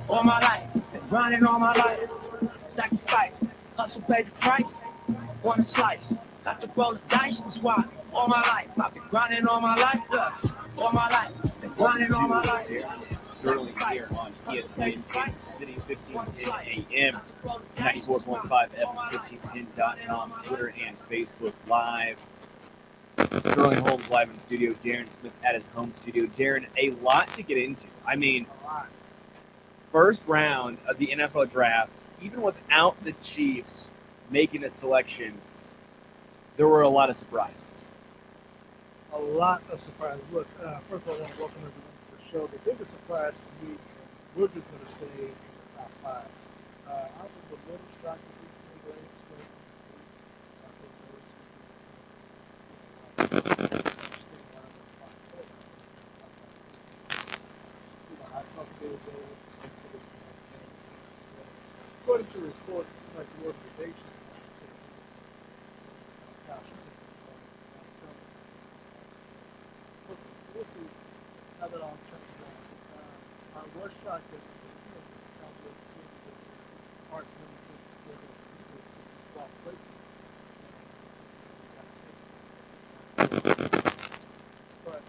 All my life, been grinding all my life. Sacrifice, hustle, pay the price. Want a slice, got to roll the dice. That's why all my life, I've been grinding all my life. All my life, been grinding all my life. Sterling here on ESPN Kansas City, 1510 AM, 94.5 FM, 1510.com, Twitter and Facebook Live. Sterling Holmes live in the studio, Darren Smith at his home studio. Darren, a lot to get into. I mean, first round of the NFL draft, even without the Chiefs making a selection, there were a lot of surprises. A lot of surprises. Look, first of all, I want to welcome everyone to the show. The biggest surprise for me, we're just going to stay in the top five. I was a little shocked to see Kenny Williams go. According to reports, like the organization, we'll see how that all turns out. I was shocked that the Cowboys team that March 26th for the swap places. But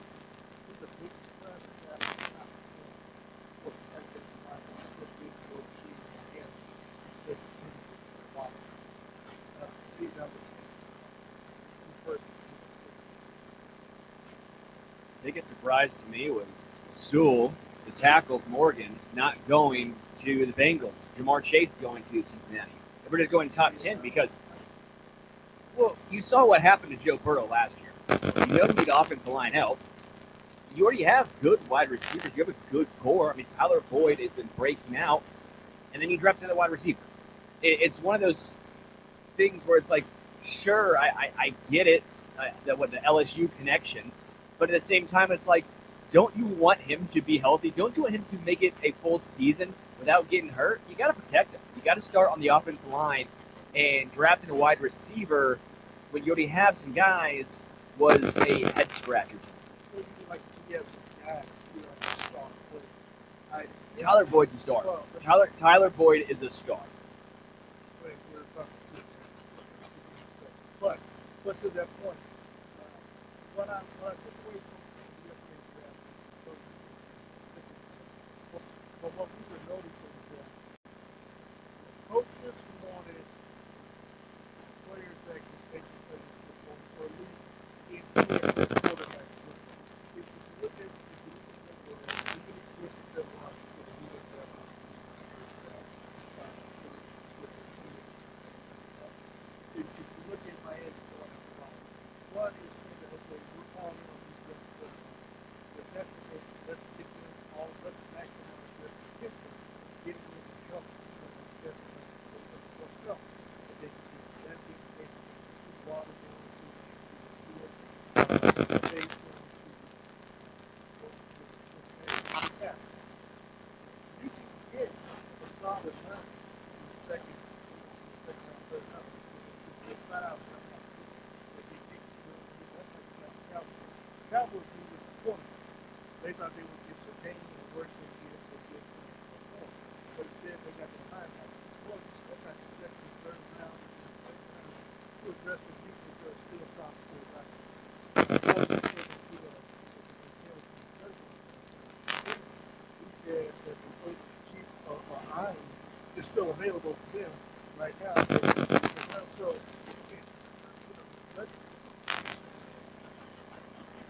it's a big surprise that was protected by the split week for the Chiefs again. Instead of the water. That was first. Biggest surprise to me was Sewell, the tackle from Oregon, not going to the Bengals. Jamar Chase going to Cincinnati. We're just going top 10 because, well, you saw what happened to Joe Burrow last year. You don't need offensive line help. You already have good wide receivers. You have a good core. I mean, Tyler Boyd has been breaking out, and then you draft another wide receiver. It's one of those things where it's like, sure, I get it, the LSU connection, but at the same time, it's like, don't you want him to be healthy? Don't you want him to make it a full season without getting hurt? You got to protect him. You got to start on the offensive line, and drafting a wide receiver when you already have some guys was a head scratcher. Tyler Boyd's a star. Tyler Boyd is a star. But to that point, what I took away from yesterday's draft, but what we were noticing is that coaches wanted players that could take the place or at least in the quarterback. If you look at Miami, one is saying that, okay, we're calling on these young players. The best of it, let's get them all, let's maximize their potential, getting them in help, just help. But they can do that, they can take two water down to the you can get a solid round in the second round, third round. Cowboys needed a corner. They thought they would get Shanahan and worse than get perform. But instead they got the linebacker. Well, you still got the second and third round and fourth round to address the defense that are still soft for the He said that the Chiefs are eyeing is still available for them right now. So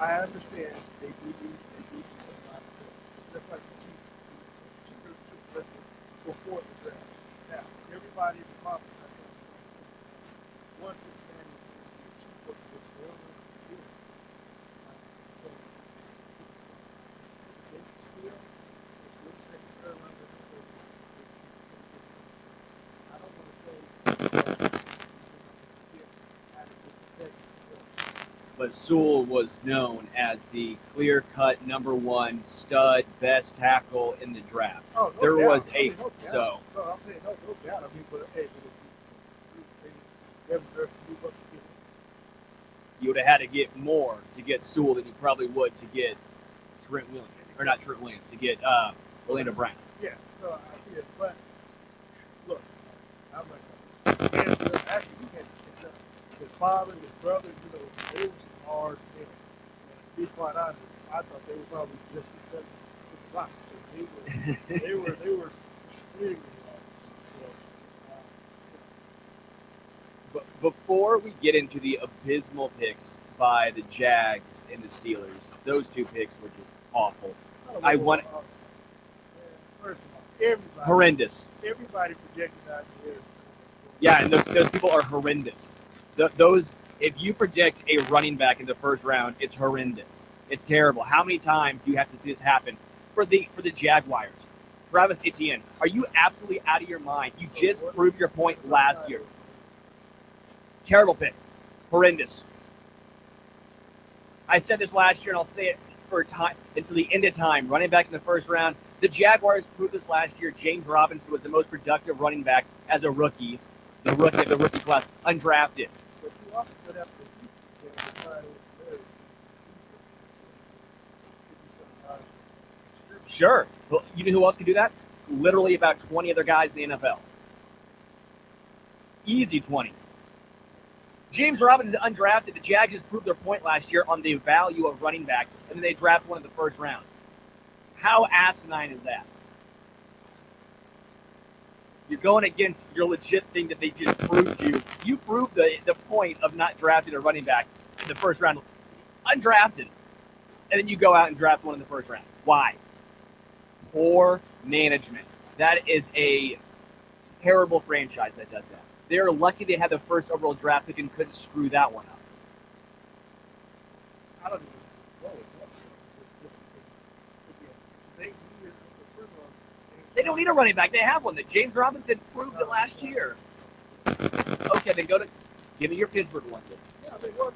I understand they do some lots of just like the Chiefs. Let's before the draft. Now, everybody in the conference I think one Cincinnati is the chief of which they don't know what to do. So they still with second, third round, I don't want to say but Sewell was known as the clear-cut number one stud, best tackle in the draft. Oh, no there doubt. was a no so. No, I'm saying no doubt. I mean, but hey, they Evan Murphy move up to get him. You would have had to get more to get Sewell than you probably would to get Trent Williams, or not Trent Williams, to get Orlando Brown. Yeah, so I see it. But look, I'm like, actually, he had to stand up. His father, his brother, you know, they were some hard men. And to be quite honest, I thought they were probably just as good as the Rock. So they were extremely hard. So, But before we get into the abysmal picks by the Jags and the Steelers, those two picks were just awful. I want first of all, everybody horrendous. Everybody projected out there. Yeah, and those people are horrendous. Those, if you predict a running back in the first round, it's horrendous. It's terrible. How many times do you have to see this happen for the Jaguars? Travis Etienne, are you absolutely out of your mind? You just proved your point last year. Terrible pick. Horrendous. I said this last year, and I'll say it for time until the end of time. Running backs in the first round. The Jaguars proved this last year. James Robinson was the most productive running back as a rookie. The rookie of the rookie class, undrafted. But you also said after Sure. Well, you know who else could do that? Literally about 20 other guys in the NFL. Easy 20. James Robinson undrafted. The Jags just proved their point last year on the value of running back, and then they draft one in the first round. How asinine is that? You're going against your legit thing that they just proved you. You proved the point of not drafting a running back in the first round. Undrafted. And then you go out and draft one in the first round. Why? Poor management. That is a terrible franchise that does that. They're lucky they had the first overall draft pick and couldn't screw that one up. I don't even know. They don't need a running back. They have one. That James Robinson proved it last year. Okay, then give me your Pittsburgh one. Yeah, they were.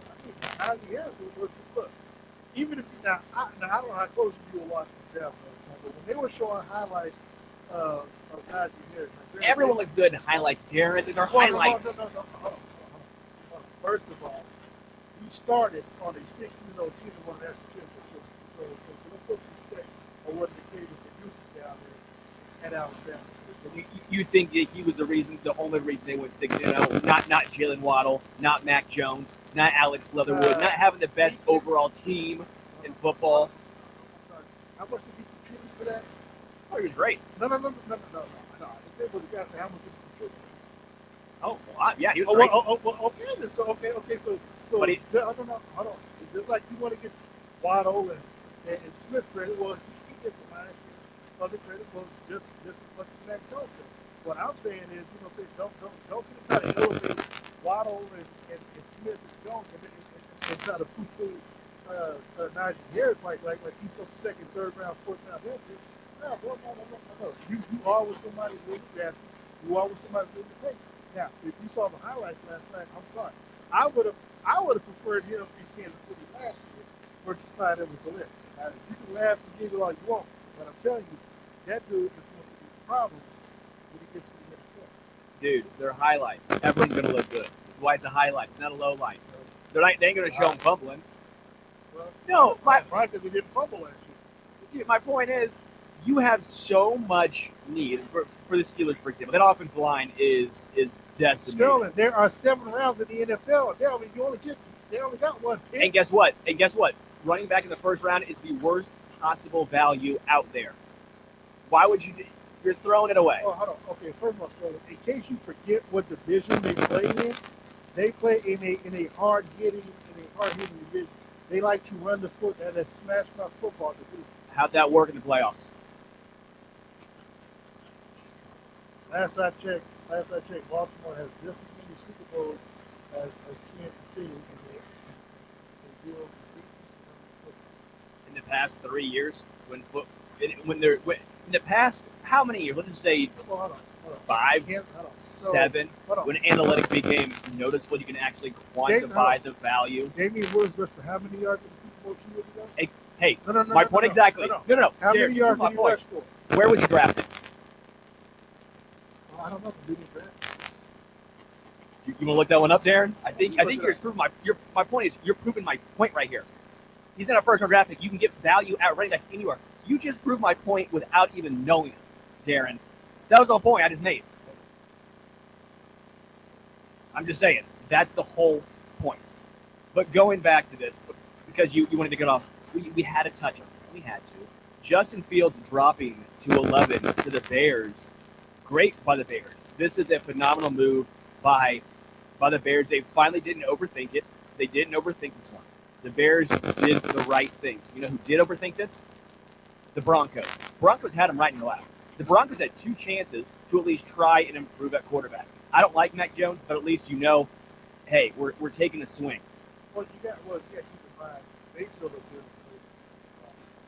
I mean, look, even if you now I don't know how close you were watching the draft last night, but when they were showing highlights of Najee Harris, everyone looks good in highlights, Darren. They're highlights. No. Hold on. First of all, he started on a 16-0 team and won a national championship. So let's put some respect on what they say with the producers down there at Alabama. You think that he was the only reason they went 6-0? Not Jalen Waddle, not Mac Jones, not Alex Leatherwood, not having the best overall team in football. I'm sorry. How much did he contribute for that? Oh, he was great. No. I said, well, the guy said, how much did he contribute? Oh, well, yeah, he was great. Okay. Then. So, okay. So But hold on. It's just like you want to get Waddle and Smith credit. Well, he gets a line. Other credit was just as much as Mac Jones. What I'm saying is, don't try to elevate Waddle and Smith and Jones and try to poo-poo Najee Harris like he's some second, third round, fourth round pick. No. You are with somebody really drafted. You are with somebody really paid. Now, if you saw the highlights last night, I'm sorry. I would have preferred him in Kansas City last year versus Clyde Edwards-Helaire. Now, you can laugh and giggle all you want, but I'm telling you, that dude is going to be problems when he gets to the next point. Dude, they're highlights. Everyone's going to look good. That's why it's a highlight, not a low light. They ain't going to show him fumbling. Well, No, because he didn't fumble last year. My point is, you have so much need for the Steelers, for example. That offensive line is decimated. Sterling, there are 7 rounds in the NFL. They only got one pick. And guess what? Running back in the first round is the worst possible value out there. Why would you? You're throwing it away. Oh, hold on. Okay, first of all, Sterling, in case you forget what division they play in, they play in a hard-hitting division. They like to run the foot at a smash-mouth football division. How'd that work in the playoffs? Last I checked, Baltimore has just as many Super Bowls as Kansas City, and they deal In the past 3 years, in the past, how many years? Let's just say hold on. 5, 7. When analytics became noticeable, you can actually quantify the value. Damian Williams rushed for how many yards in the Super Bowl 2 years ago? Hey, No, my point exactly. No. How Jared, many yards my did he point. rush for? Where was he drafted? I don't know. Did he draft? You want to look that one up, Darren? I think you're proving my point is you're proving my point right here. He's not a first round draft pick. You can get value at running back anywhere. You just proved my point without even knowing it, Darren. That was the whole point I just made. I'm just saying that's the whole point. But going back to this, because you wanted to get off, we had to touch on it. We had to. Justin Fields dropping to 11 to the Bears. Great by the Bears. This is a phenomenal move by the Bears. They finally didn't overthink it. They didn't overthink this one. The Bears did the right thing. You know who did overthink this? The Broncos. Broncos had them right in the lap. The Broncos had 2 chances to at least try and improve at quarterback. I don't like Mac Jones, but at least you know, hey, we're taking a swing. Well, you got to keep in mind, Mayfield is good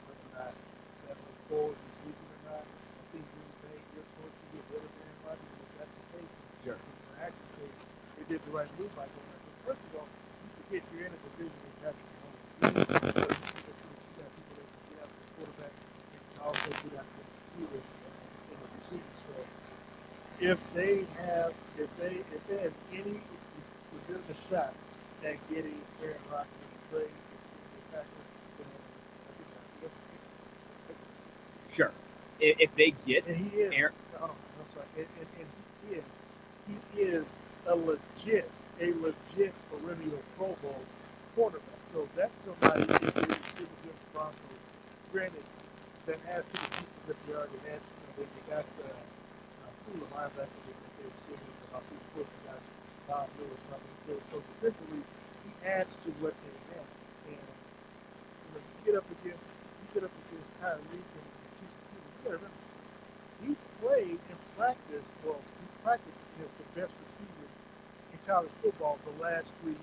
whether or not that was forward is moving or not. I think Green Bay, you're supposed to get rid of Aaron Rodgers, if that's the case. Sure. In actual case, they did the right move by going after him. First of all, you forget you're in a division with Patrick Mahomes. You got people that can get after the quarterback and also get after the receiver in the receiver. So if they have any legitimate shot at getting Aaron Rodgers to play, Sure. If they get and he is, Aaron, I'm sorry, and he is a legit perennial Pro Bowl quarterback. So that's somebody that is really good for the Broncos. Granted, that adds to the people that they already had. They got the linebacker that they're seeing. I see the fourth guy, Bob Lewis. I mean, so defensively, he adds to what they have. And when you get up against Tyreek and Chief, you got to remember, he played in practice. Well, he practiced against the best receivers in college football the last 3 years.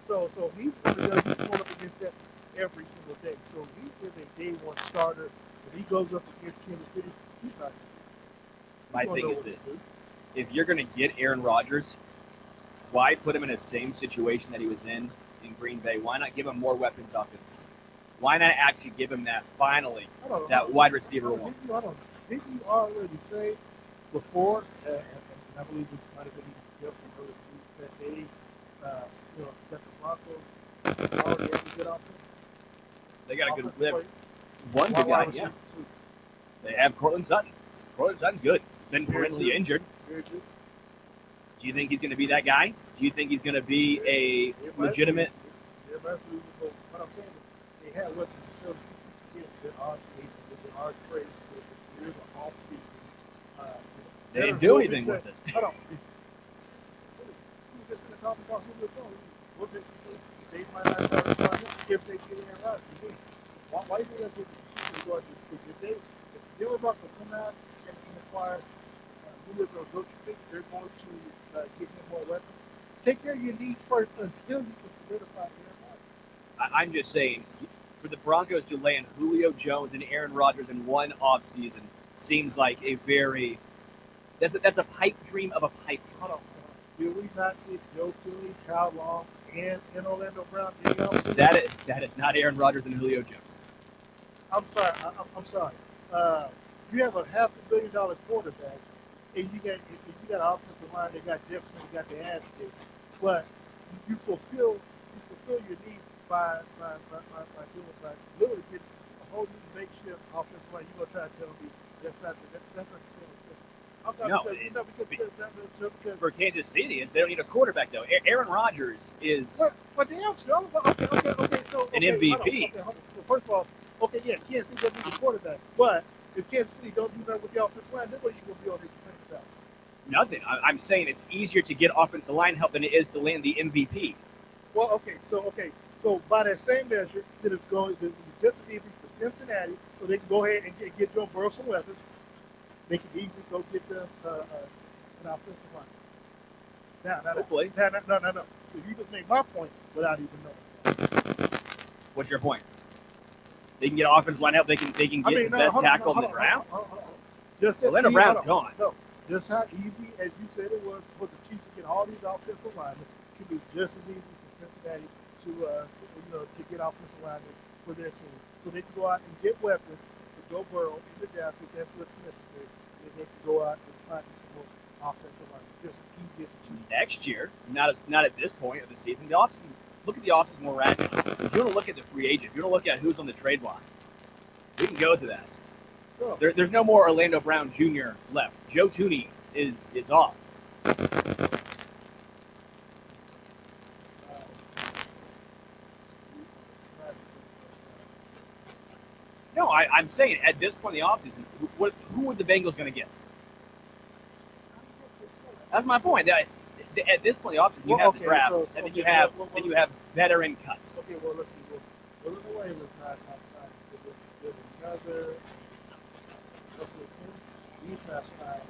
So he's going up against that every single day. So he is a day one starter. When he goes up against Kansas City, he's not. My thing is this: if you're going to get Aaron Rodgers, why put him in the same situation that he was in Green Bay? Why not give him more weapons offensively? Why not actually give him that that wide receiver one? Didn't you already say before, and I believe this might have been even that they, that the Broncos already have a good offense? They got a good one good guy, yeah. They have Cortland Sutton. Cortland Sutton's good. Been perennially injured. Very good. Do you think he's going to be that guy? Do you think he's going to be a legitimate? What I'm saying is they have what there are agents, there are trades, there is an off season. They didn't do anything with it. Hold on. We were just in the talking about who we're going. What they might not start to find out if they get Aaron Rodgers. Why do you think that's what the going to do? If they were about to somehow can acquire who is going to go to think they're going to get him more weapons. Take care of your needs first until you can solidify Aaron Rodgers. I'm just saying, for the Broncos to land Julio Jones and Aaron Rodgers in one offseason seems like a very that's a pipe dream of a pipe dream. Hold on. Will we not get Joe Philly, Kyle Long, and Orlando Brown? That is not Aaron Rodgers and Julio Jones. I'm sorry. I'm sorry. You have a $500 million quarterback, and you got an offensive line that got decimated, got the ass kicked, but you fulfill your needs by literally getting a whole new makeshift offensive line. You gonna try to tell me that's not the same? I'm talking because for Kansas City, they don't need a quarterback though. Aaron Rodgers is. But the answer, okay. So an MVP. Hold on. So first of all, Kansas City doesn't need a quarterback, but if Kansas City don't do nothing with the offensive line, then what are you gonna be on there complaining about? Nothing. I'm saying it's easier to get offensive line help than it is to land the MVP. Well, so by that same measure, then it's going to be just as easy for Cincinnati, so they can go ahead and get Joe Burrow some weapons. They can easily go get an offensive line. Hopefully. No. So you just made my point without even knowing. What's your point? They can get offensive line help. They can get the best tackle in the draft. Orlando Brown's gone. No, just how easy as you said it was for the Chiefs to get all these offensive linemen, it can be just as easy for Cincinnati to get offensive linemen for their team, so they can go out and get weapons for Joe Burrow in the draft if that's what's necessary. And they can go out and find some more offensive line. Just easier to choose. Next year, not at this point of the season. The offseason, look at the offseason more radically. If you want to look at the free agent, if you want to look at who's on the trade block, we can go to that. Sure. There's no more Orlando Brown Jr. left. Joe Tooney is off. No, I'm saying at this point in the offseason, who are the Bengals going to get? That's my point. At this point in the offseason, you have the draft, and then you have veteran cuts. Okay, well, let's see. Well, Illinois was not signed. So there's another. He's not signed.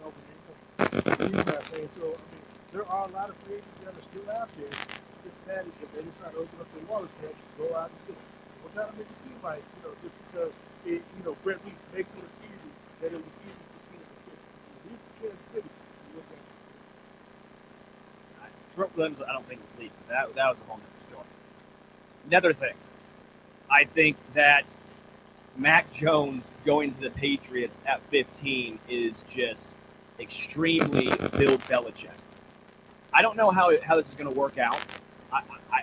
Melvin Ingram. He's not signed. So, I mean, there are a lot of free agents that are still out there. Cincinnati, if they decide to open up their wallets, they have to go out and do it. We're trying to make it seem like, just because Brett Week makes it easy, that it was easy for Kansas City. Leave Kansas City. Trent Williams, I don't think was leaving. That was a whole other story. Another thing, I think that Mac Jones going to the Patriots at 15 is just extremely Bill Belichick. I don't know how this is going to work out.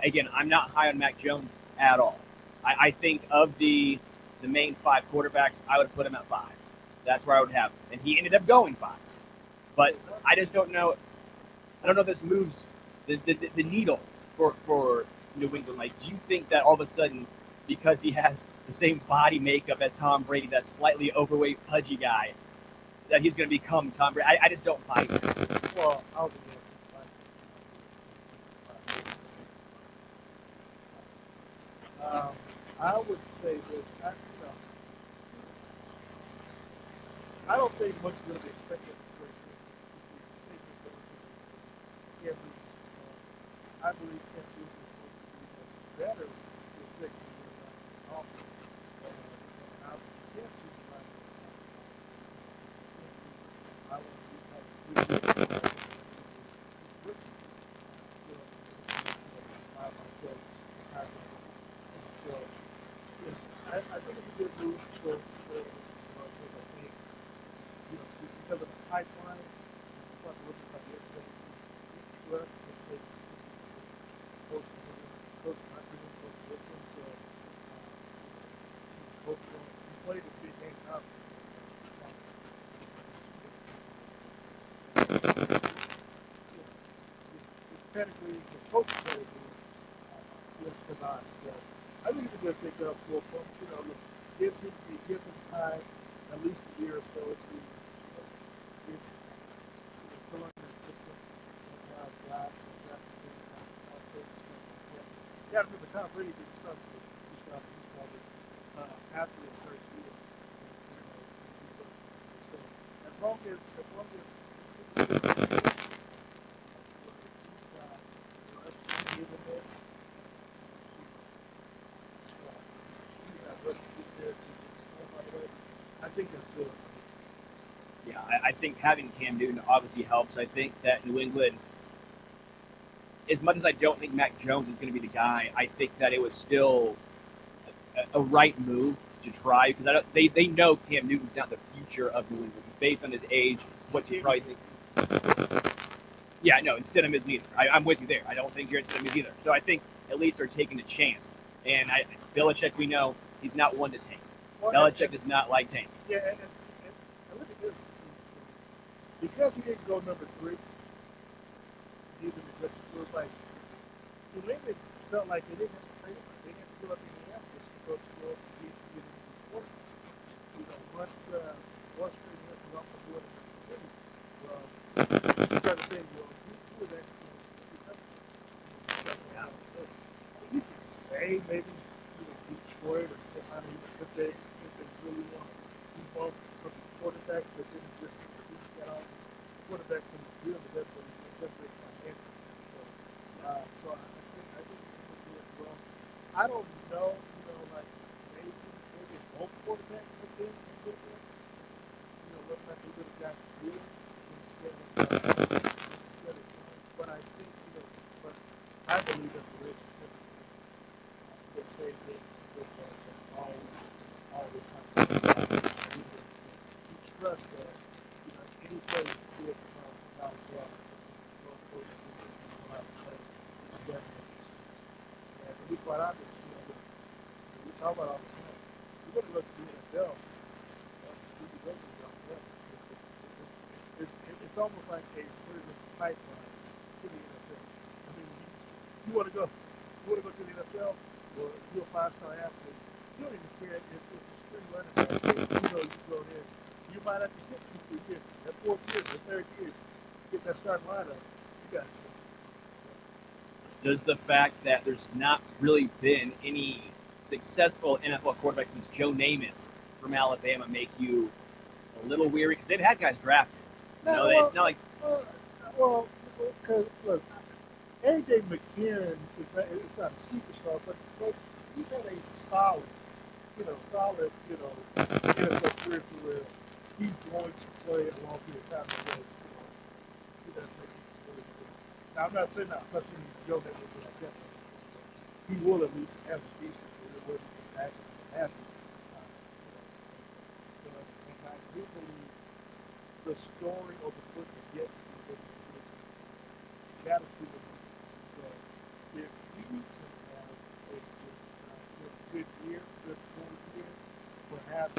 Again, I'm not high on Mac Jones at all. I think of the main 5 quarterbacks, I would put him at 5. That's where I would have him. And he ended up going 5. But I just don't know. I don't know if this moves the needle for New England. Like, do you think that all of a sudden, because he has the same body makeup as Tom Brady, that slightly overweight, pudgy guy, that he's going to become Tom Brady? I just don't buy it. Well, I'll be I would say this. I don't think much is going to be expected this year. I believe Cam Newton is supposed to be better the second year around his offense. And I can't see why I want to be like I think it's a good move for I think, because of the pipeline, it's not looking like yesterday. To us, it's a coach not doing coach with him, so he's coaching. He played a big game out. Technically, the coach pedigree is on. So I think it's a good pickup for him. Look, gives him time, at least a year or so to fill in the system. You got to remember, Tom Brady didn't start after his first year. So as long as I think that's good. Yeah, I think having Cam Newton obviously helps. I think that New England, as much as I don't think Mac Jones is going to be the guy, I think that it was still a right move to try, because they know Cam Newton's not the future of New England. It's based on his age, what you probably think. Yeah, no, Stidham is neither. I'm with you there. I don't think Jared Stidham is either. So I think at least they're taking a chance. And Belichick, we know, he's not one to tank. Belichick does not like tanking. Yeah, and look at this. Because he didn't go number 3, even because it was like, New England felt like they didn't have to trade him. They didn't have to give up any assets to go to get him support. Once trading him from off the board in the city, well, you got to say, who is that? You can say maybe Detroit or if they really want to keep both quarterbacks, but then just get off quarterback from the field, that's what financial. So I think it's doing well. I don't know, like maybe both quarterbacks have been good ones. What might they would have got good instead of but I think, but I believe that's the way they say that all this kind of stuff. You trust that, anything play with college ball. And to be quite honest, we talk about all the time. You want to look at the NFL. It's almost like a vertical pipeline to the NFL. I mean, you want to go to the NFL, or you're a five-star athlete. You don't even care if it's a spring running back. You go there. You might have to sit for 2 years. That fourth year, the third year, get that starting lineup. You got it. Does the fact that there's not really been any successful NFL quarterback since Joe Namath from Alabama make you a little weary? Because they've had guys drafted. It's not like. Well, because look, AJ McCarron it's not a superstar, but he's had a solid, NFL career to where he's going to play a long period of time because he doesn't make it really good. Now I'm not saying Joe that was like that. He will at least have a decent career where he can actually have it. And I do believe the story of the book is yet to be written. You got to see what he can. So if he can have a good year, good full year, perhaps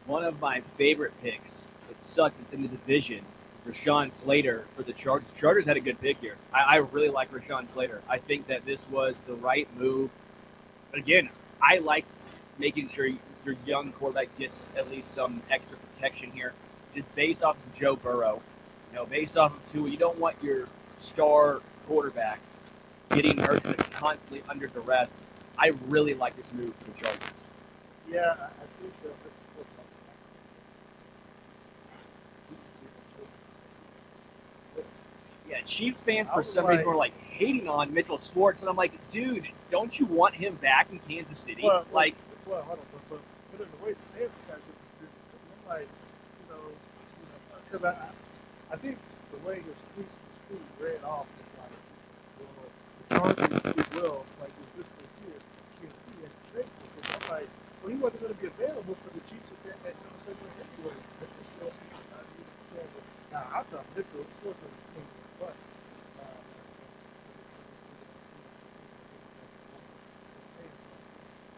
One of my favorite picks. It sucks. It's in the division. Rashawn Slater for the Chargers. Chargers had a good pick here. I really like Rashawn Slater. I think that this was the right move. Again, I like making sure your young quarterback gets at least some extra protection here. Just based off of Joe Burrow, based off of Tua. You don't want your star quarterback getting hurt and constantly under duress. I really like this move for the Chargers. Yeah, I think so. Yeah, Chiefs fans for some reason were like hating on Mitchell Schwartz, and I'm like, dude, don't you want him back in Kansas City? Well, hold on, but in the way the fans guys are I'm like, because I think the way his tweet read off is like, the Chargers did well, like with this year, Kansas City had to trade because I'm like, well, he wasn't going to be available for the Chiefs at that anyway. Now I thought Mitchell Schwartz was but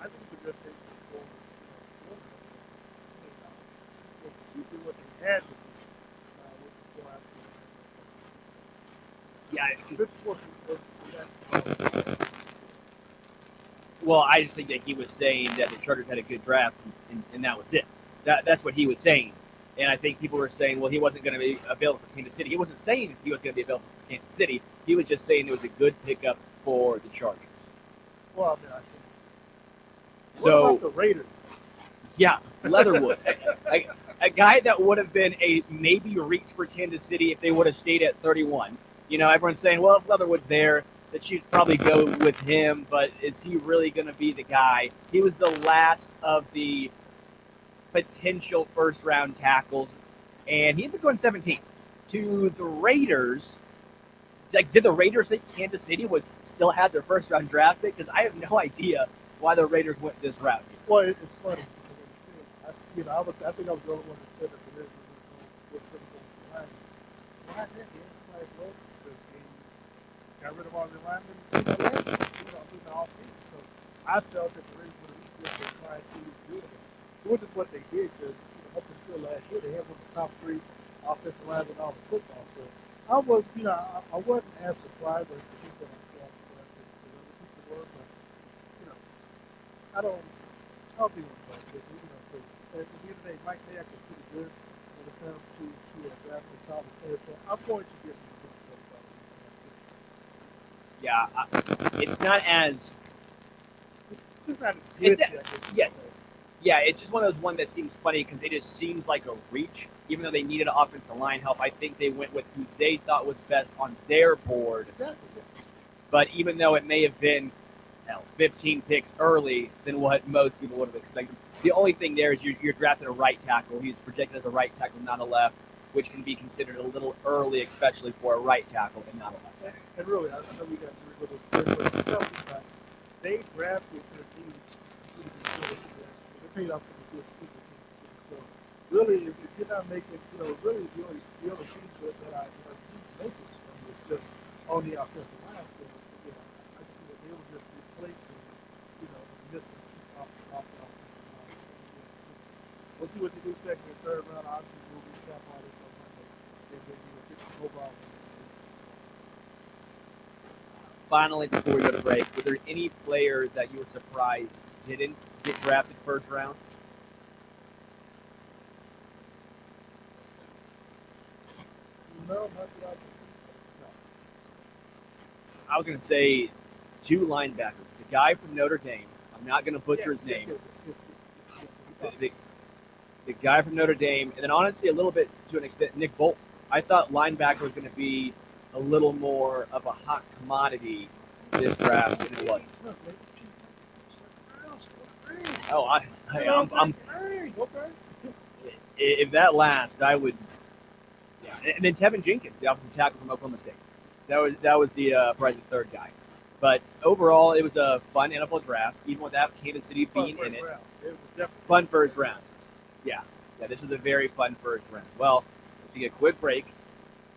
I think it's a good thing for keeping what they had to go after. Yeah. Well, I just think that he was saying that the Chargers had a good draft, and that was it. That's what he was saying. And I think people were saying, well, he wasn't going to be available for Kansas City. He wasn't saying he was going to be available for Kansas City. He was just saying it was a good pickup for the Chargers. Well, I mean, I think. So, what about the Raiders? Yeah, Leatherwood. a guy that would have been a maybe reach for Kansas City if they would have stayed at 31. Everyone's saying, well, if Leatherwood's there, the Chiefs probably go with him, but is he really going to be the guy? He was the last of the potential first-round tackles, and he ends up going 17 to the Raiders. Like, did the Raiders think Kansas City still had their first-round draft pick? Because I have no idea why the Raiders went this route. Well, it's funny. I think I was the only one that said that the Raiders were going to go line. Why did they? Like, well, they got rid of all the linemen in the offseason. So I felt that the Raiders would at least be trying to do it. Which is what they did because up until last year they had one of the top 3 offensive linemen in all the football. So I was, I wasn't as surprised as the people that I thought the other people were, but I'll be one of those. Because at the end of the day, Mike Mayock is pretty good when it comes to drafting a solid player. So I'm going to give him a good player. Yeah, it's not as. It's just not as glitzy, yes. Yeah, it's just one of those that seems funny because it just seems like a reach. Even though they needed offensive line help, I think they went with who they thought was best on their board. Exactly. But even though it may have been 15 picks early than what most people would have expected, the only thing there is you're drafting a right tackle. He's projected as a right tackle, not a left, which can be considered a little early, especially for a right tackle and not a left tackle. And really, I know we got to do a little bit, but they drafted their needs City can still get that. They paid off for the good speaker Kansas City. So really, if you're not making, really the only thing that I make it from is just on the offensive line. So, I just see that they were just replacing, missing piece off the offensive line. We'll see what they do second and third round. Obviously, we'll recap all this on Monday. Then get the mobile. Finally, before we go to break, were there any players that you were surprised didn't get drafted first round? No, not the other. I was going to say 2 linebackers. The guy from Notre Dame, I'm not going to butcher his name. The guy from Notre Dame, and then honestly, a little bit to an extent, Nick Bolt. I thought linebacker was going to be a little more of a hot commodity this draft than it was. Oh, I'm if that lasts, I would. Yeah, and then Tevin Jenkins, the offensive tackle from Oklahoma State. That was the probably the third guy. But overall, it was a fun NFL draft, even without Kansas City being in it. Fun first round. Yeah, this was a very fun first round. Well, let's take a quick break.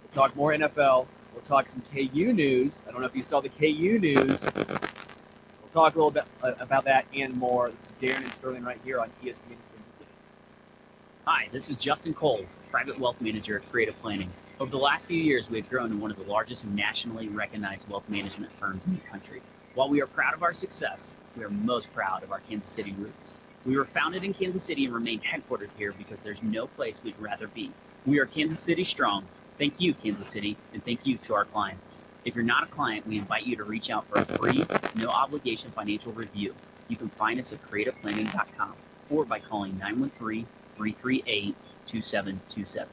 We'll talk more NFL. We'll talk some KU news. I don't know if you saw the KU news. We'll talk a little bit about that and more. This is Darren and Sterling right here on ESPN Kansas City. Hi, this is Justin Cole, Private Wealth Manager at Creative Planning. Over the last few years, we have grown to one of the largest nationally recognized wealth management firms in the country. While we are proud of our success, we are most proud of our Kansas City roots. We were founded in Kansas City and remain headquartered here because there's no place we'd rather be. We are Kansas City strong. Thank you, Kansas City, and thank you to our clients. If you're not a client, we invite you to reach out for a free, no-obligation financial review. You can find us at creativeplanning.com or by calling 913-338-2727.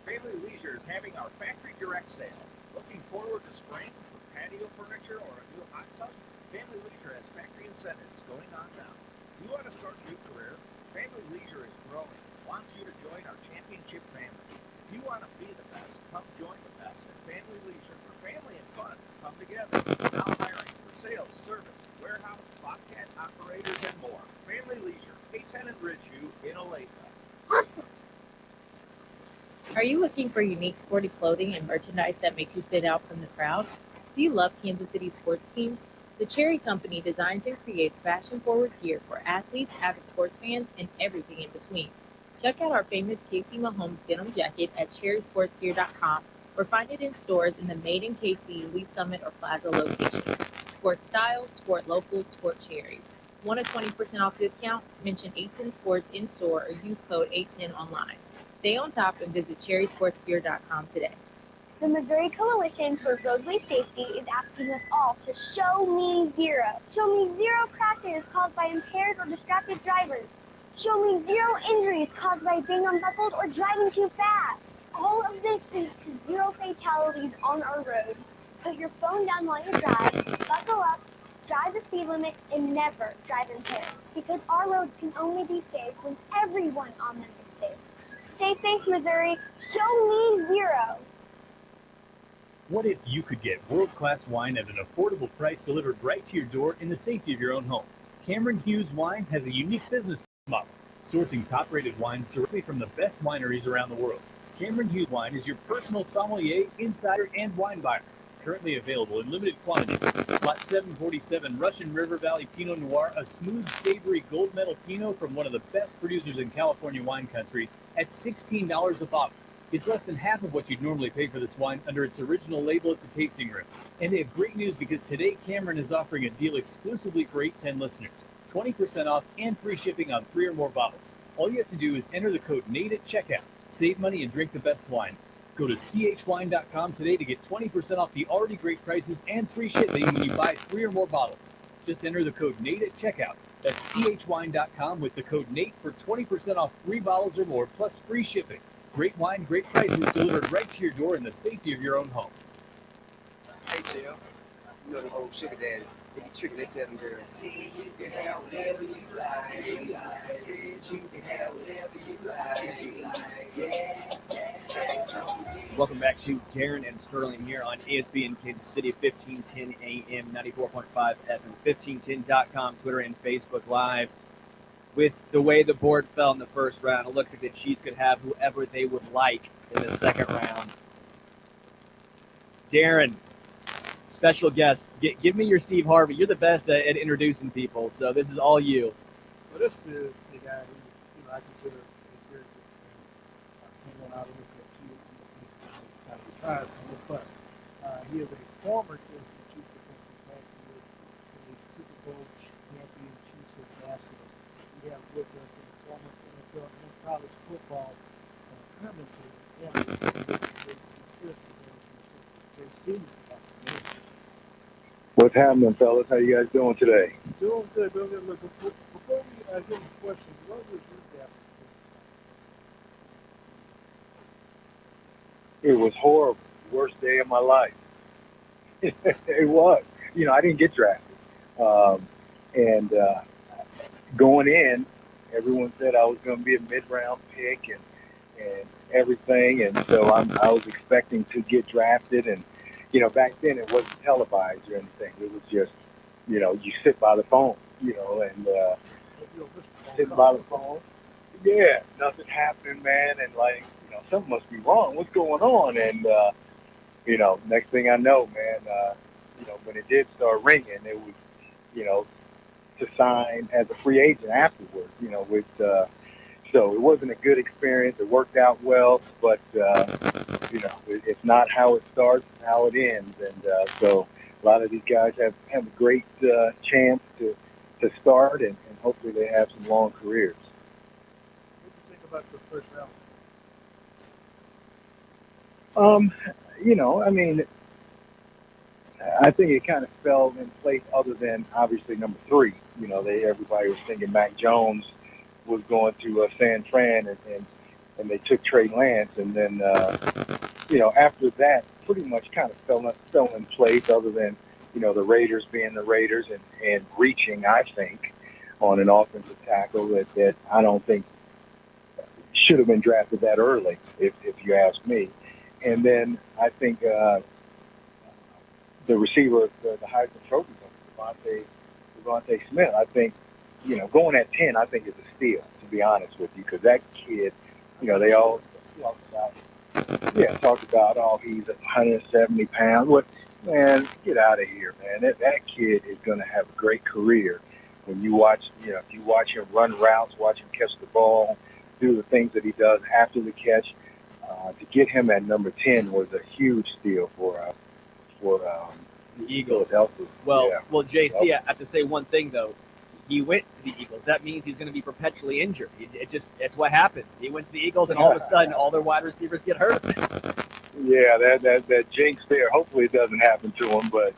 Family Leisure is having our Factory Direct sale. Looking forward to spring for patio furniture or a new hot tub? Family Leisure has factory incentives going on now. You want to start a new career? Family Leisure is growing. Wants you to join our championship family. If you want to be the best, come join the best at Family Leisure. For family and fun, come together. Now hiring for sales, service, warehouse, bobcat operators, and more. Family Leisure, K10 and Ridgeview in Olathe. Are you looking for unique sporty clothing and merchandise that makes you stand out from the crowd? Do you love Kansas City sports teams? The Cherry Company designs and creates fashion-forward gear for athletes, avid sports fans, and everything in between. Check out our famous Casey Mahomes denim jacket at cherrysportsgear.com or find it in stores in the Made in KC, Lee Summit, or Plaza locations. Sport style, sport local, sport cherry. Want a 20% off discount? Mention 810 Sports in store or use code 810 online. Stay on top and visit cherrysportsgear.com today. The Missouri Coalition for Roadway Safety is asking us all to show me zero. Show me zero crashes caused by impaired or distracted drivers. Show me zero injuries caused by being unbuckled or driving too fast. All of this leads to zero fatalities on our roads. Put your phone down while you drive, buckle up, drive the speed limit, and never drive impaired. Because our roads can only be safe when everyone on them is safe. Stay safe, Missouri. Show me zero. What if you could get world-class wine at an affordable price delivered right to your door in the safety of your own home? Cameron Hughes Wine has a unique business model, sourcing top-rated wines directly from the best wineries around the world. Cameron Hughes Wine is your personal sommelier, insider, and wine buyer. Currently available in limited quantities. Lot 747 Russian River Valley Pinot Noir, a smooth, savory gold medal Pinot from one of the best producers in California wine country at $16 a bottle. It's less than half of what you'd normally pay for this wine under its original label at the tasting room. And they have great news because today Cameron is offering a deal exclusively for 810 listeners. 20% off and free shipping on 3 or more bottles. All you have to do is enter the code NATE at checkout. Save money and drink the best wine. Go to chwine.com today to get 20% off the already great prices and free shipping when you buy 3 or more bottles. Just enter the code NATE at checkout. That's chwine.com with the code NATE for 20% off 3 bottles or more plus free shipping. Great wine, great prices delivered right to your door in the safety of your own home. Hey, Jill. You know the old sugar daddy. They be tricking, they tell them girls, see, you can have whatever you like. Said you can have whatever you like. Yeah, that's on me. Welcome back to Darren and Sterling here on ESPN Kansas City, 1510 AM, 94.5 FM, 1510.com, Twitter and Facebook Live. With the way the board fell in the first round, it looks like the Chiefs could have whoever they would like in the second round. Darren, special guest, give me your Steve Harvey. You're the best at introducing people, so this is all you. Well, this is the guy who, I consider a very good friend. Someone I look up to, kind of retired from it, but he is a former Kansas Chiefs defensive back. He is a Super Bowl champion Chiefs ambassador. We have with us a former NFL and college football commentator, Jayice Pearson. JC. What's happening, fellas? How you guys doing today? Doing good, doing good. Look, before we get into questions, what was your depth? It was horrible. Worst day of my life. It was. I didn't get drafted. And going in, everyone said I was going to be a mid-round pick and everything. And so I was expecting to get drafted. And, back then it wasn't televised or anything. It was just, you sit by the phone, and sitting by the phone. Yeah, nothing happening, man. And something must be wrong. What's going on? And, next thing I know, man, when it did start ringing, it was, to sign as a free agent afterwards, so it wasn't a good experience. It worked out well, but, it's not how it starts, it's how it ends. And so a lot of these guys have a great chance to start, and hopefully they have some long careers. What do you think about the first round? I think it kind of fell in place other than obviously number 3. Everybody was thinking Mac Jones was going to San Fran, and they took Trey Lance. And then, after that, pretty much kind of fell in place other than, the Raiders being the Raiders and reaching, I think, on an offensive tackle that I don't think should have been drafted that early, if you ask me. And then I think the receiver, the Heisman Trophy winner, Devontae Smith, I think, going at 10, I think is a steal, to be honest with you, because that kid, they all talked about, he's 170 pounds. What, man, get out of here, man. That kid is going to have a great career. When you watch, if you watch him run routes, watch him catch the ball, do the things that he does after the catch, to get him at number 10 was a huge steal for the Eagles. Well, JC, I have to say one thing, though. He went to the Eagles. That means he's going to be perpetually injured. It's what happens. He went to the Eagles, and all of a sudden, all their wide receivers get hurt. Yeah, that jinx there. Hopefully it doesn't happen to him, but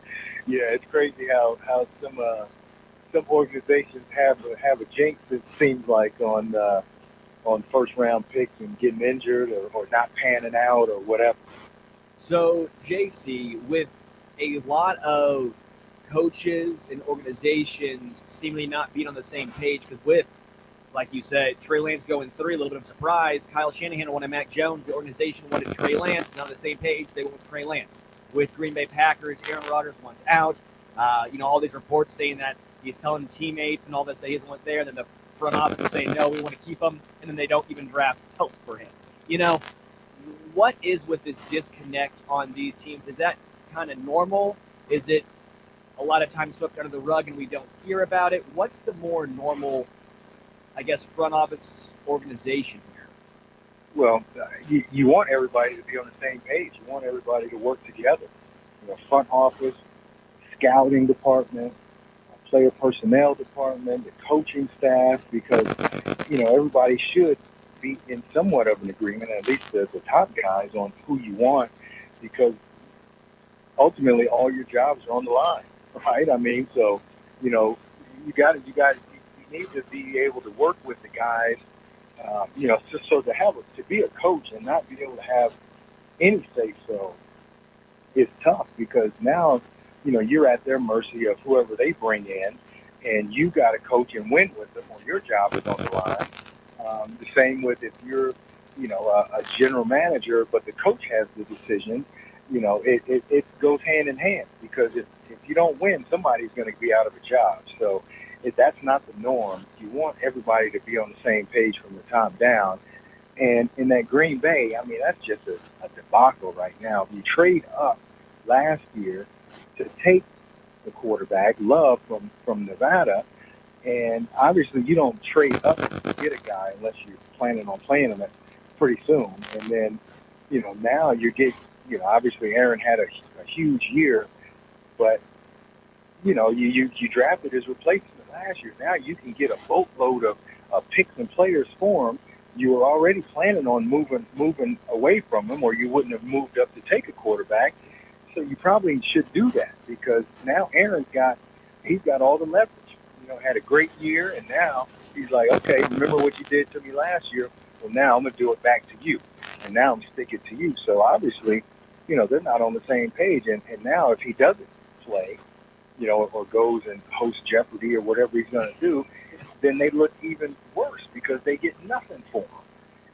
yeah, it's crazy how some organizations have a jinx, it seems like, on first round picks and getting injured or not panning out or whatever. So, JC, with a lot of coaches and organizations seemingly not being on the same page, because with, like you said, Trey Lance going 3, a little bit of surprise. Kyle Shanahan wanted Mac Jones. The organization wanted Trey Lance. Not on the same page. They went with Trey Lance. With Green Bay Packers, Aaron Rodgers wants out. All these reports saying that he's telling teammates and all this that he doesn't want there. Then the front office is saying, no, we want to keep him. And then they don't even draft help for him. What is with this disconnect on these teams? Is that kind of normal? Is it a lot of times swept under the rug and we don't hear about it? What's the more normal, I guess, front office organization here? Well, you want everybody to be on the same page. You want everybody to work together. Front office, scouting department, player personnel department, the coaching staff, because, everybody should be in somewhat of an agreement, at least the top guys, on who you want, because ultimately all your jobs are on the line, right? I mean, so, you need to be able to work with the guys, just so to be a coach and not be able to have any say-so is tough, because now, you're at their mercy of whoever they bring in, and you got to coach and win with them, or your job is on the line. The same with if you're, a general manager, but the coach has the decision, it goes hand in hand, because if you don't win, somebody's going to be out of a job. So if that's not the norm, you want everybody to be on the same page from the top down. And in that Green Bay, I mean, that's just a debacle right now. You trade up last year to take the quarterback, Love, from Nevada, and obviously you don't trade up to get a guy unless you're planning on playing him pretty soon. And then, now you get, obviously Aaron had a huge year, but, you drafted his replacement last year. Now you can get a boatload of picks and players for him. You were already planning on moving away from him, or you wouldn't have moved up to take a quarterback. So you probably should do that, because now Aaron's got all the leverage. Had a great year, and now he's like, okay, remember what you did to me last year? Well, now I'm going to do it back to you, and now I'm sticking to you. So obviously, they're not on the same page. And now if he doesn't play, or goes and hosts Jeopardy or whatever he's going to do, then they look even worse because they get nothing for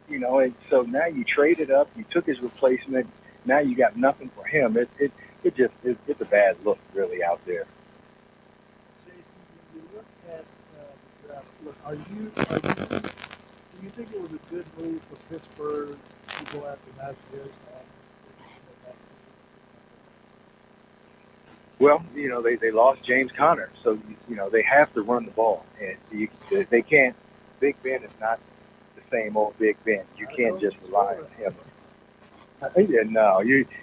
him. And so now you traded up, you took his replacement, now you got nothing for him. It's a bad look really out there. Jason, when you look at the draft, do you think it was a good move for Pittsburgh to go after Najee Harris? Well, they lost James Conner, so they have to run the ball, and they can't. Big Ben is not the same old Big Ben. You can't just rely on him.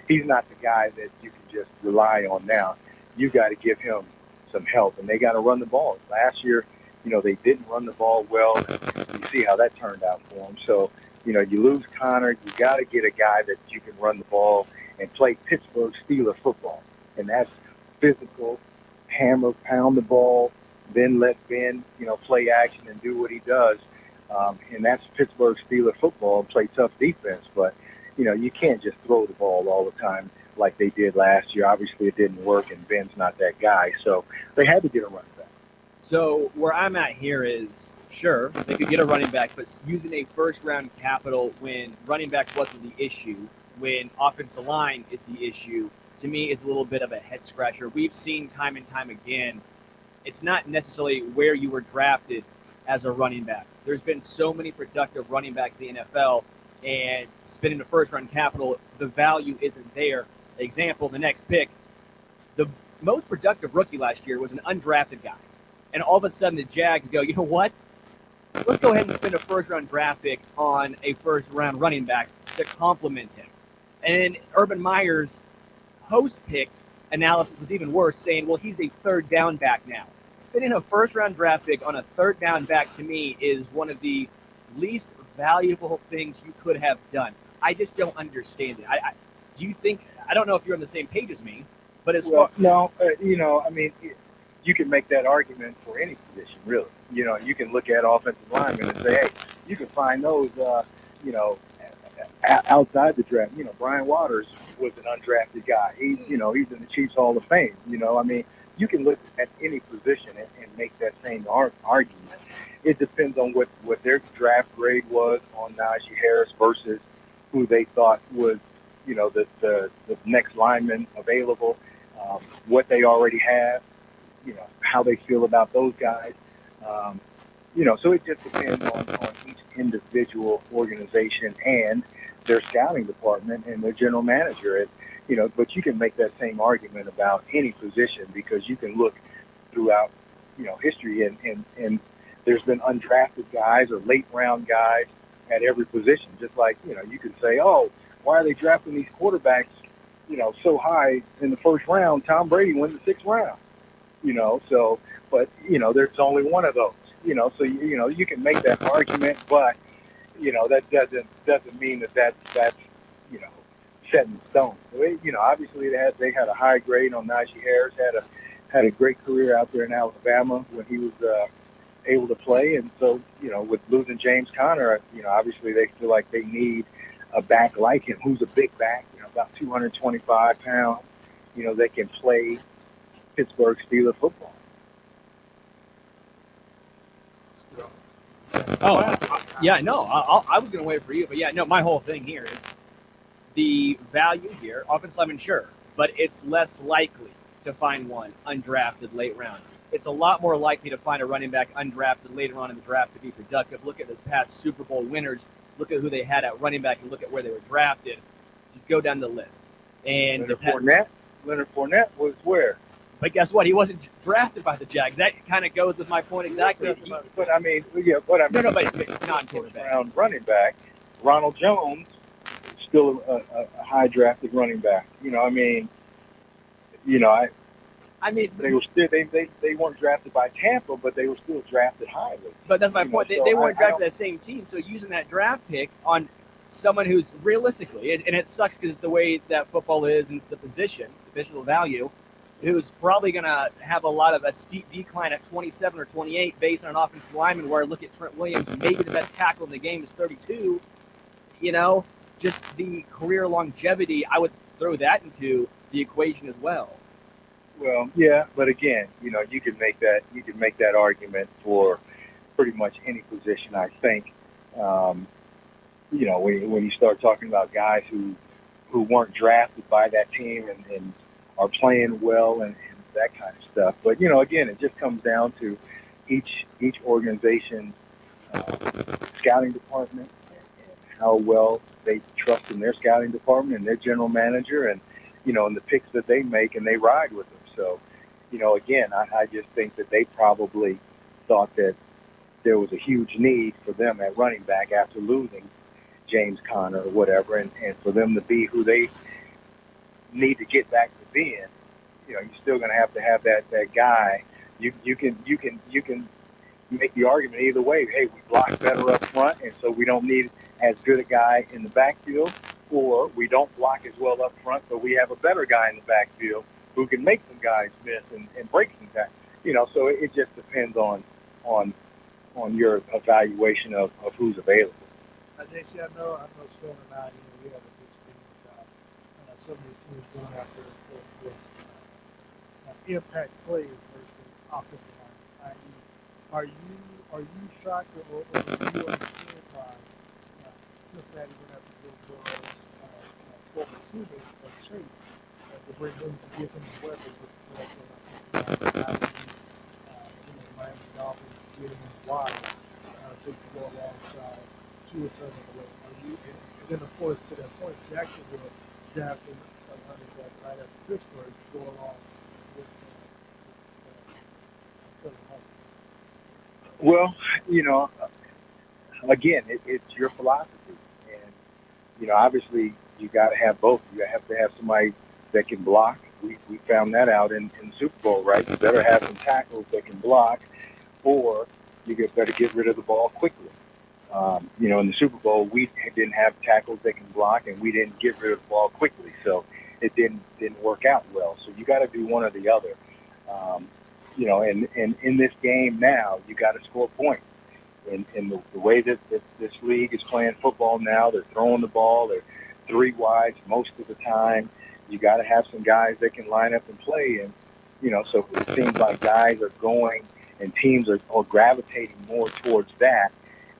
He's not the guy that you can just rely on now. You got to give him some help, and they got to run the ball. Last year, they didn't run the ball well. And you see how that turned out for them. So, you lose Connor. You got to get a guy that you can run the ball and play Pittsburgh Steelers football, and that's physical, hammer, pound the ball, then let Ben, play action and do what he does. And that's Pittsburgh Steelers football, and play tough defense. But, you can't just throw the ball all the time like they did last year. Obviously, it didn't work, and Ben's not that guy. So they had to get a running back. So where I'm at here is, sure, they could get a running back, but using a first-round capital when running back wasn't the issue, when offensive line is the issue, to me is a little bit of a head-scratcher. We've seen time and time again, it's not necessarily where you were drafted as a running back. There's been so many productive running backs in the NFL, and spending the first-round capital, the value isn't there. Example, the next pick, the most productive rookie last year was an undrafted guy. And all of a sudden the Jags go, you know what? Let's go ahead and spend a first-round draft pick on a first-round running back to complement him. And Urban Meyer's post-pick analysis was even worse, saying, well, he's a third-down back now. Spending a first-round draft pick on a third-down back, to me, is one of the least valuable things you could have done. I just don't understand it. Do you think – I don't know if you're on the same page as me, but as well, no, you can make that argument for any position, really. You can look at offensive linemen and say, hey, you can find those, outside the draft. Brian Waters was an undrafted guy. He's in the Chiefs Hall of Fame. You can look at any position and make that same argument. It depends on what their draft grade was on Najee Harris versus who they thought was, the next lineman available, what they already have, how they feel about those guys. So it just depends on each individual organization and their scouting department and their general manager. But you can make that same argument about any position, because you can look throughout, history and there's been undrafted guys or late round guys at every position. Just like, you could say, oh, why are they drafting these quarterbacks, so high in the first round? Tom Brady went the 6th round, but there's only one of those, so, you can make that argument, but, that doesn't mean that's set in stone. So obviously they had a high grade on Najee Harris, had a great career out there in Alabama when he was able to play. And so, with losing James Conner, obviously they feel like they need a back like him, who's a big back, about 225 pounds, that can play Pittsburgh Steelers football. Oh, Yeah, no, I was going to wait for you, but yeah, no, my whole thing here is the value here, offensive lineman, sure, but it's less likely to find one undrafted late round. It's a lot more likely to find a running back undrafted later on in the draft to be productive. Look at the past Super Bowl winners. Look at who they had at running back and look at where they were drafted. Just go down the list. And Leonard Fournette was where? But guess what? He wasn't drafted by the Jags. That kind of goes with my point exactly. But I mean, but not Tampa round running back. Ronald Jones, still a high drafted running back. I mean, they were still they weren't drafted by Tampa, but they were still drafted highly. But that's my point. They weren't drafted by the same team. So using that draft pick on someone who's realistically, and it sucks because it's the way that football is and it's the positional value, who's probably going to have a steep decline at 27 or 28 based on an offensive lineman where look at Trent Williams, maybe the best tackle in the game is 32. Just the career longevity, I would throw that into the equation as well. Well, yeah, but again, you can make that argument for pretty much any position, I think. When you start talking about guys who weren't drafted by that team and are playing well and that kind of stuff. But again, it just comes down to each organization's scouting department and how well they trust in their scouting department and their general manager and and the picks that they make and they ride with them. So, again, I just think that they probably thought that there was a huge need for them at running back after losing James Conner or whatever, and for them to be who they need to get back to being. You're still going to have that guy. You can make the argument either way. Hey, we block better up front, and so we don't need as good a guy in the backfield, or we don't block as well up front, but we have a better guy in the backfield who can make some guys miss and break some guys. So it just depends on your evaluation of who's available. JC, I know Stone and I, we have a disagreement about some of these teams going after impact players versus offensive line. I.e., are you shocked or do you understand why Cincinnati went after Bill Burrow's former teammate Chase to bring him to give him the weapons versus Miami Dolphins getting him wide, to go alongside Tua turning away. And then of course to that point, Jacksonville drafted a running back right after Pittsburgh to go along with Well, again, it's your philosophy, and obviously you got to have both. You have to have somebody that can block. We found that out in the Super Bowl, right? You better have some tackles that can block, or you better get rid of the ball quickly. In the Super Bowl, we didn't have tackles that can block, and we didn't get rid of the ball quickly, so it didn't work out well. So you got to do one or the other. And in this game now, you got to score points. And the way that this league is playing football now, they're throwing the ball, they're three wides most of the time. You got to have some guys that can line up and play. And, so it seems like guys are going and teams are gravitating more towards that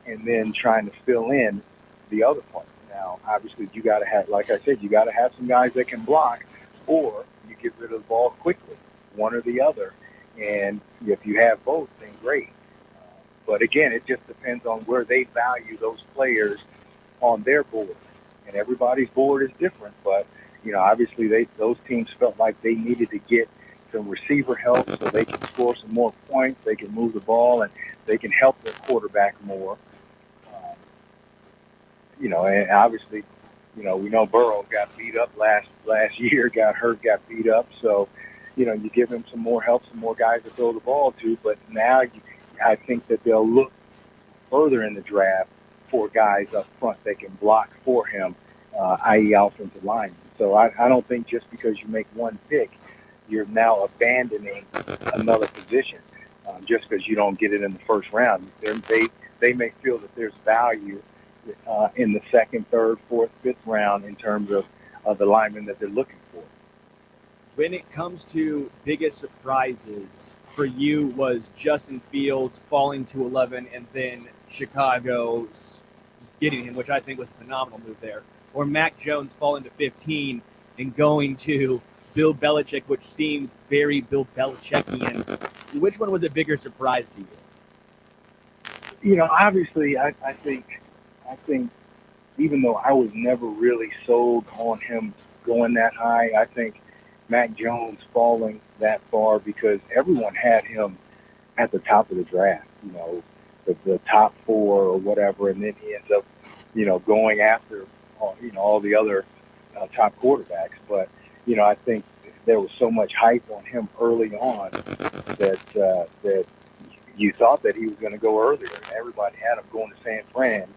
and then trying to fill in the other part. Now, obviously, you got to have, like I said, you got to have some guys that can block, or you get rid of the ball quickly, one or the other. And if you have both, then great. But again, it just depends on where they value those players on their board. And everybody's board is different. But, obviously those teams felt like they needed to get some receiver help so they can score some more points, they can move the ball, and they can help their quarterback more. And obviously, we know Burrow got beat up last year, got hurt, got beat up. So, you give him some more help, some more guys to throw the ball to. But now I think that they'll look further in the draft for guys up front that can block for him, i.e. offensive linemen. So I don't think just because you make one pick, you're now abandoning another position just because you don't get it in the first round. They may feel that there's value in the second, third, fourth, fifth round in terms of the linemen that they're looking for. When it comes to biggest surprises for you was Justin Fields falling to 11 and then Chicago getting him, which I think was a phenomenal move there, or Mac Jones falling to 15 and going to Bill Belichick, which seems very Bill Belichickian. Which one was a bigger surprise to you? You know, obviously, I think even though I was never really sold on him going that high, I think Mac Jones falling that far because everyone had him at the top of the draft, you know, the top 4 or whatever, and then he ends up, you know, going after, all the other top quarterbacks. But, you know, I think there was so much hype on him early on that you thought that he was going to go earlier. Everybody had him going to San Fran.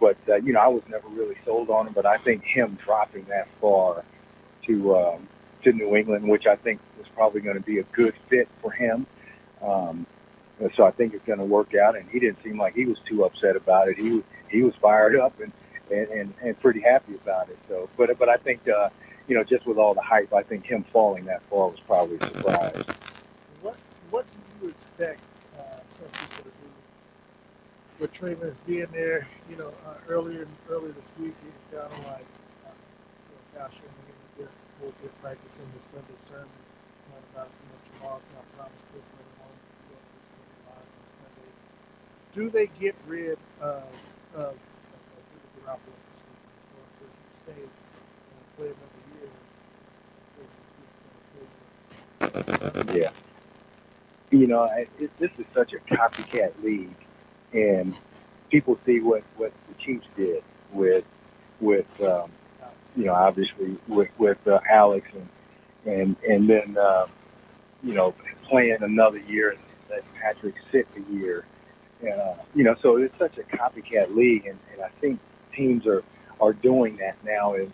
But you know, I was never really sold on him. But I think him dropping that far to New England, which I think was probably going to be a good fit for him. So I think it's going to work out. And he didn't seem like he was too upset about it. He was fired up and pretty happy about it. So, but I think you know, just with all the hype, I think him falling that far was probably a surprise. What do you expect some people to do with Trey Lance being there? You know, earlier this week, it sounded like Kyle Shanahan did a little bit of practice in the Sunday sermon about tomorrow's not promised to everyone. Do they get rid of Garoppolo this week, or does he stay and play another year? Yeah. You know, this is such a copycat league, and people see what the Chiefs did with you know, obviously with Alex and then you know, playing another year and let Patrick sit a year. You know, so it's such a copycat league, and I think teams are doing that now. And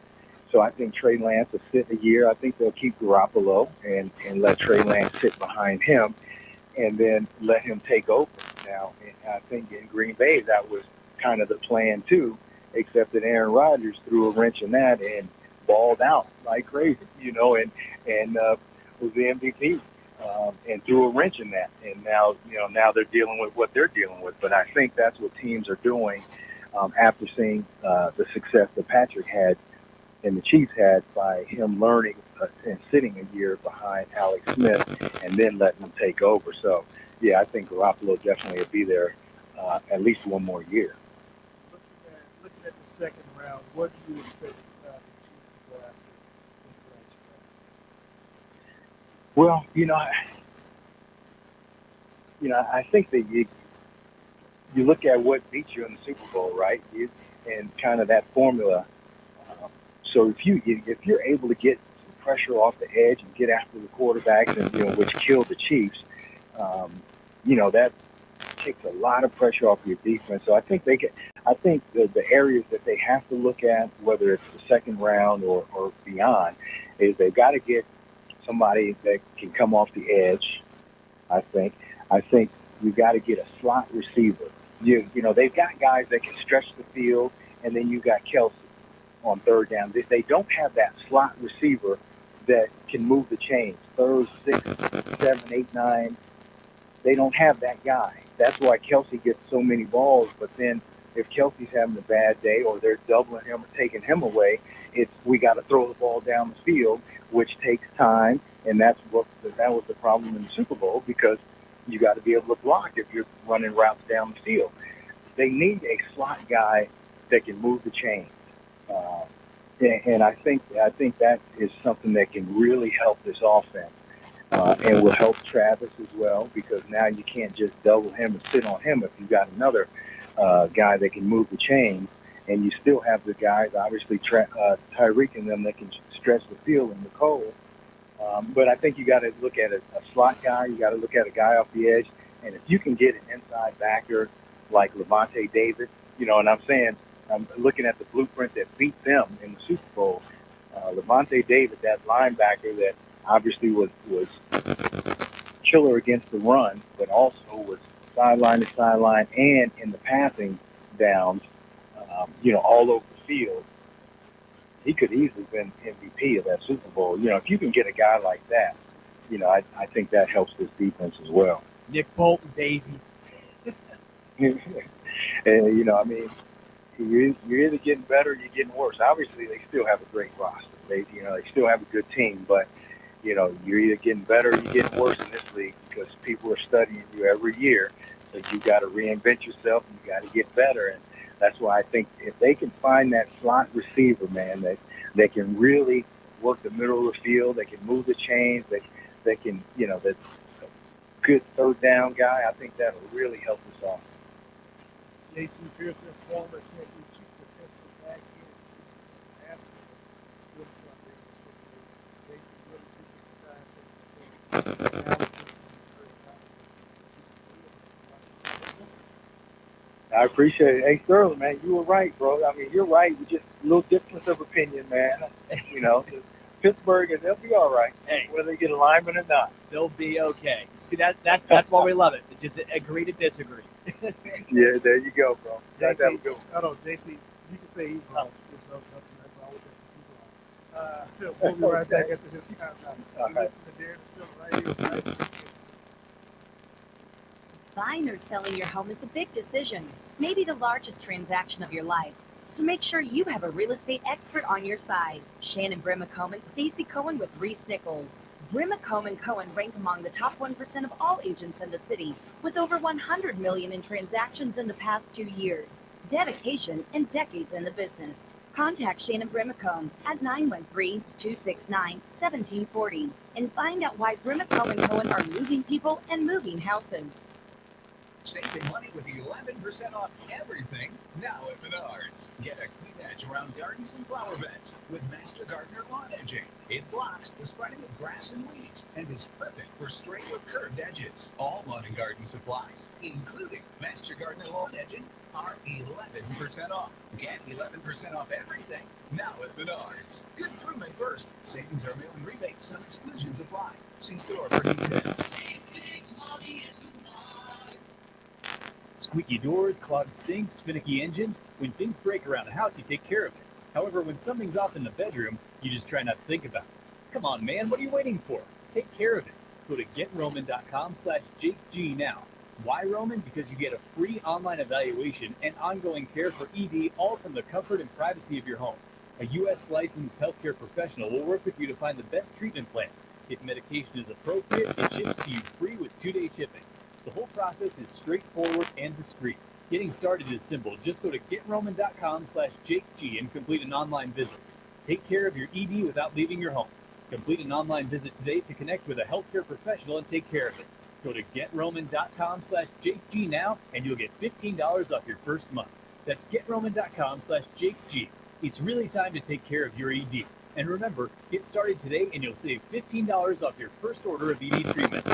so I think Trey Lance will sit a year. I think they'll keep Garoppolo and let Trey Lance sit behind him, and then let him take over. Now, and I think in Green Bay that was kind of the plan too, except that Aaron Rodgers threw a wrench in that and balled out like crazy, you know, and was the MVP. And threw a wrench in that, and now they're dealing with what they're dealing with. But I think that's what teams are doing after seeing the success that Patrick had and the Chiefs had by him learning and sitting a year behind Alex Smith and then letting him take over. So, yeah, I think Garoppolo definitely will be there at least one more year. Looking at the second round, what do you expect the Chiefs to go after? Well, I think that you look at what beat you in the Super Bowl, right? And kind of that formula. So if you're able to get some pressure off the edge and get after the quarterbacks, and which killed the Chiefs, that takes a lot of pressure off your defense. So I think the areas that they have to look at, whether it's the second round or beyond, is they've got to get somebody that can come off the edge. I think you got to get a slot receiver. They've got guys that can stretch the field, and then you got Kelsey on third down. They don't have that slot receiver that can move the chains. Third, 6, 7, 8, 9. They don't have that guy. That's why Kelsey gets so many balls. But then if Kelsey's having a bad day or they're doubling him or taking him away, we got to throw the ball down the field, which takes time. And that was the problem in the Super Bowl, because you got to be able to block if you're running routes down the field. They need a slot guy that can move the chains. And I think that is something that can really help this offense, and will help Travis as well, because now you can't just double him and sit on him if you've got another guy that can move the chains, and you still have the guys, obviously Tyreek and them, that can stretch the field in the cold. But I think you got to look at a slot guy. You got to look at a guy off the edge, and if you can get an inside backer like Levante David, and I'm looking at the blueprint that beat them in the Super Bowl. Levante David, that linebacker that obviously was killer against the run, but also was sideline to sideline and in the passing downs, all over the field. He could easily have been MVP of that Super Bowl. If you can get a guy like that I think that helps this defense as well. Nick Bolton, baby. And, I mean, you're either getting better or you're getting worse. Obviously, they still have a great roster. They still have a good team, but, you're either getting better or you're getting worse in this league because people are studying you every year. So you got to reinvent yourself and you got to get better. And that's why I think if they can find that slot receiver, man, that they can really work the middle of the field, they can move the chains, they can, that good third down guy, I think that'll really help us all. Jayice Pearson, former Tennessee chief defensive back in asking what Jason really I appreciate it. Hey, Sterling, man, you were right, bro. I mean, you're right. We just a little difference of opinion, man. Pittsburgh, they'll be all right. Hey, whether they get a lineman or not, they'll be okay. See, that's why we love it. It's just agree to disagree. Yeah, there you go, bro. That's a good one. I don't know, JC, you can say he's wrong. There's nothing wrong with that. We'll be right back after this time. All right. Listen to Darren Still right here. Buying or selling your home is a big decision, maybe the largest transaction of your life. So make sure you have a real estate expert on your side. Shannon Brimacombe and Stacy Cohen with Reese Nichols. Brimacombe and Cohen rank among the top 1% of all agents in the city, with over 100 million in transactions in the past 2 years. Dedication and decades in the business. Contact Shannon Brimacombe at 913-269-1740 and find out why Brimacombe and Cohen are moving people and moving houses. Saving money with 11% off everything now at Menards. Get a clean edge around gardens and flower beds with Master Gardener Lawn Edging. It blocks the spreading of grass and weeds and is perfect for straight or curved edges. All lawn and garden supplies, including Master Gardener Lawn Edging, are 11% off. Get 11% off everything now at Menards. Good through May 1st. Savings are mail and rebates. Some exclusions apply. See store for details. Save big money at Squeaky doors, clogged sinks, finicky engines. When things break around the house, you take care of it. However, when something's off in the bedroom, you just try not to think about it. Come on, man, what are you waiting for? Take care of it. Go to GetRoman.com/JakeG now. Why Roman? Because you get a free online evaluation and ongoing care for ED, all from the comfort and privacy of your home. A U.S. licensed healthcare professional will work with you to find the best treatment plan. If medication is appropriate, it ships to you free with 2-day shipping. The whole process is straightforward and discreet. Getting started is simple. Just go to GetRoman.com/JakeG and complete an online visit. Take care of your ED without leaving your home. Complete an online visit today to connect with a healthcare professional and take care of it. Go to GetRoman.com/JakeG now and you'll get $15 off your first month. That's GetRoman.com/JakeG. It's really time to take care of your ED. And remember, get started today and you'll save $15 off your first order of ED treatment.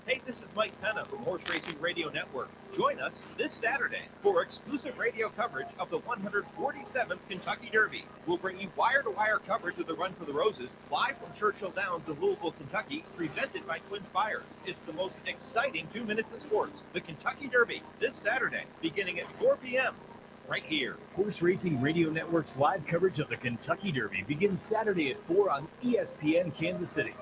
Hey, this is Mike Penna from Horse Racing Radio Network. Join us this Saturday for exclusive radio coverage of the 147th Kentucky Derby. We'll bring you wire-to-wire coverage of the Run for the Roses live from Churchill Downs in Louisville, Kentucky, presented by Twin Spires. It's the most exciting 2 minutes in sports. The Kentucky Derby this Saturday, beginning at 4 p.m. right here. Horse Racing Radio Network's live coverage of the Kentucky Derby begins Saturday at 4 on ESPN Kansas City.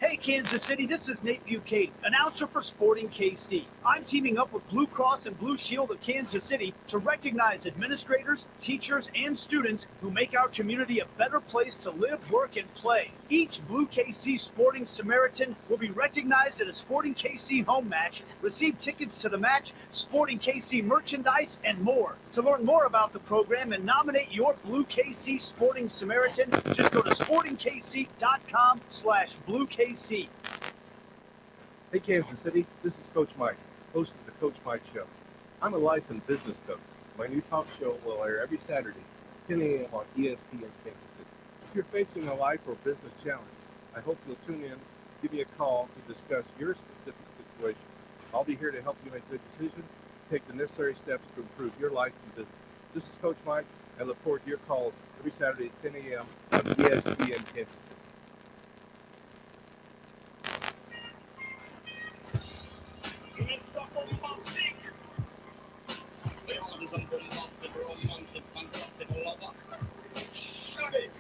Hey, Kansas City, this is Nate Buchanan, announcer for Sporting KC. I'm teaming up with Blue Cross and Blue Shield of Kansas City to recognize administrators, teachers, and students who make our community a better place to live, work, and play. Each Blue KC Sporting Samaritan will be recognized at a Sporting KC home match, receive tickets to the match, Sporting KC merchandise, and more. To learn more about the program and nominate your Blue KC Sporting Samaritan, just go to sportingkc.com/Blue KC. Hey, Kansas City, this is Coach Mike, host of the Coach Mike Show. I'm a life and business coach. My new talk show will air every Saturday, 10 a.m. on ESPN Kansas City. If you're facing a life or business challenge, I hope you'll tune in, give me a call to discuss your specific situation. I'll be here to help you make good decisions, take the necessary steps to improve your life and business. This is Coach Mike. I look forward to your calls every Saturday at 10 a.m. on ESPN Kansas City. Shut it!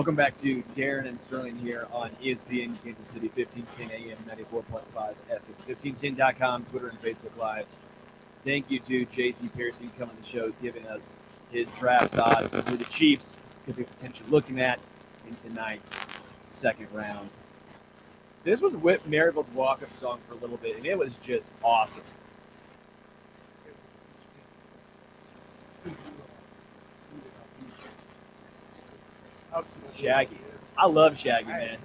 Welcome back to Darren and Sterling here on ESPN Kansas City, 1510 AM, 94.5 FM, 1510.com, Twitter and Facebook Live. Thank you to Jayice Pearson coming on the show, giving us his draft thoughts and who the Chiefs could be potentially looking at in tonight's second round. This was Whit Merrifield's walk-up song for a little bit, and it was just awesome. Shaggy. I love Shaggy, man.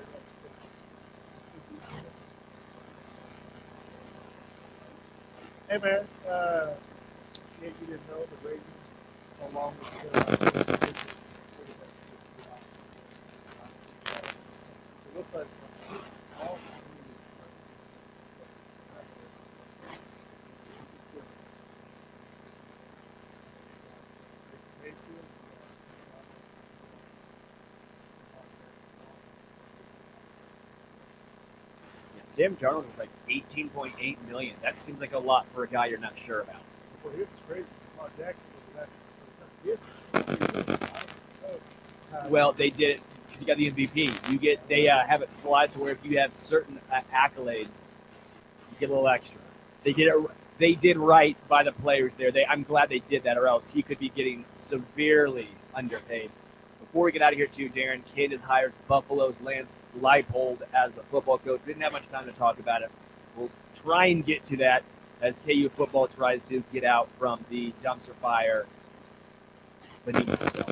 Hey, man. Yeah, you didn't know the Ravens, along with it looks like all Sam Darnold was like $18.8 million. That seems like a lot for a guy you're not sure about. Well, this is crazy. Jackson was Well, they did it. You got the MVP. They have it slide to where if you have certain accolades, you get a little extra. They did right by the players there. I'm glad they did that, or else he could be getting severely underpaid. Before we get out of here, too, Darren, Kid has hired Buffalo's Lance Leipold as the football coach. Didn't have much time to talk about it. We'll try and get to that as KU football tries to get out from the dumpster fire beneath itself.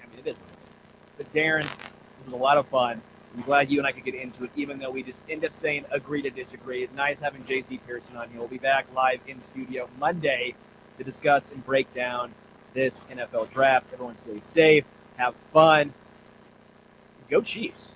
I mean, it is what it is. But Darren, it was a lot of fun. I'm glad you and I could get into it, even though we just end up saying agree to disagree. It's nice having Jayice Pearson on here. We'll be back live in studio Monday to discuss and break down this NFL draft. Everyone stay safe, have fun, go Chiefs.